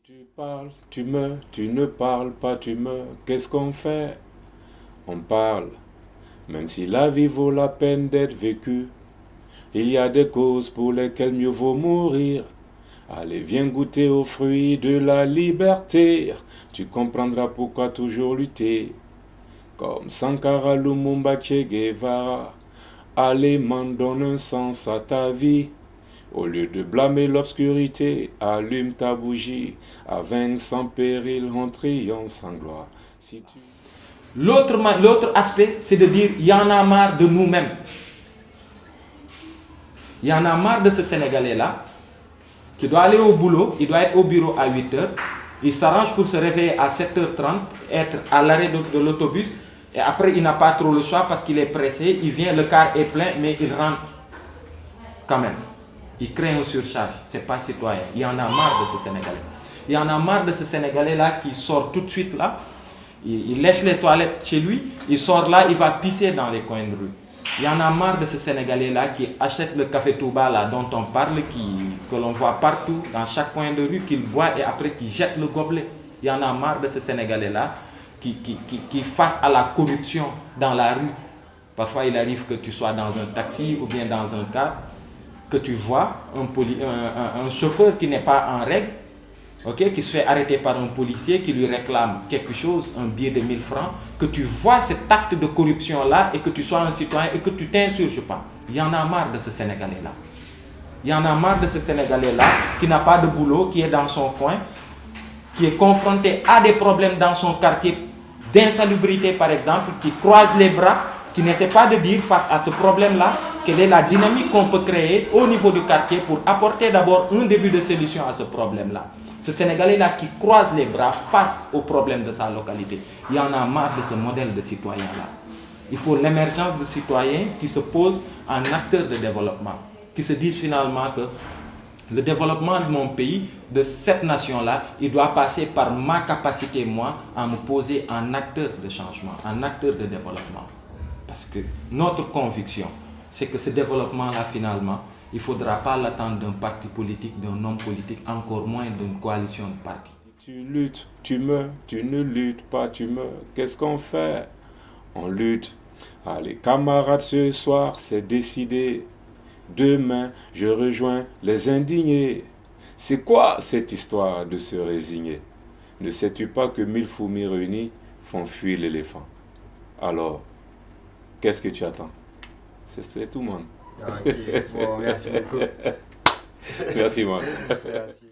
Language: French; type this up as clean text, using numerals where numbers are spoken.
Tu parles, tu meurs, tu ne parles pas, tu meurs. Qu'est-ce qu'on fait? On parle, même si la vie vaut la peine d'être vécue. Il y a des causes pour lesquelles mieux vaut mourir. Allez, viens goûter aux fruits de la liberté. Tu comprendras pourquoi toujours lutter. Comme Sankara Lumumba Che Guevara. Allez, m'en donne un sens à ta vie. Au lieu de blâmer l'obscurité, allume ta bougie, à vaincre sans péril, en triomphe sans gloire. Si tu... L'autre aspect, c'est de dire, il y en a marre de nous-mêmes. Il y en a marre de ce Sénégalais-là, qui doit aller au boulot, il doit être au bureau à 8h, il s'arrange pour se réveiller à 7h30, être à l'arrêt de l'autobus, et après il n'a pas trop le choix parce qu'il est pressé, il vient, le car est plein, mais il rentre quand même. Il crée une surcharge, c'est pas citoyen. Il y en a marre de ce Sénégalais. Il y en a marre de ce Sénégalais-là qui sort tout de suite là, il lèche les toilettes chez lui, il sort là, il va pisser dans les coins de rue. Il y en a marre de ce Sénégalais-là qui achète le café Touba là dont on parle, que l'on voit partout, dans chaque coin de rue, qu'il boit et après qu'il jette le gobelet. Il y en a marre de ce Sénégalais-là qui face à la corruption dans la rue. Parfois il arrive que tu sois dans un taxi ou bien dans un car, que tu vois un chauffeur qui n'est pas en règle, okay, qui se fait arrêter par un policier qui lui réclame quelque chose, un billet de 1000 francs, que tu vois cet acte de corruption-là et que tu sois un citoyen et que tu t'insurges pas. Il y en a marre de ce Sénégalais-là. Il y en a marre de ce Sénégalais-là qui n'a pas de boulot, qui est dans son coin, qui est confronté à des problèmes dans son quartier d'insalubrité par exemple, qui croise les bras, qui n'essaie pas de dire face à ce problème-là, quelle est la dynamique qu'on peut créer au niveau du quartier pour apporter d'abord un début de solution à ce problème-là. Ce Sénégalais-là qui croise les bras face aux problèmes de sa localité. Il y en a marre de ce modèle de citoyen-là. Il faut l'émergence de citoyens qui se posent en acteurs de développement, qui se disent finalement que le développement de mon pays, de cette nation-là, il doit passer par ma capacité, moi, à me poser en acteur de changement, en acteur de développement. Parce que notre conviction, c'est que ce développement-là, finalement, il ne faudra pas l'attendre d'un parti politique, d'un homme politique, encore moins d'une coalition de partis. Si tu luttes, tu meurs, tu ne luttes pas, tu meurs. Qu'est-ce qu'on fait? On lutte. Allez, camarades, ce soir, c'est décidé. Demain, je rejoins les indignés. C'est quoi cette histoire de se résigner? Ne sais-tu pas que 1000 fourmis réunies font fuir l'éléphant? Alors, qu'est-ce que tu attends? C'est tout, man. Ok, bon, merci beaucoup. Merci, man. Merci.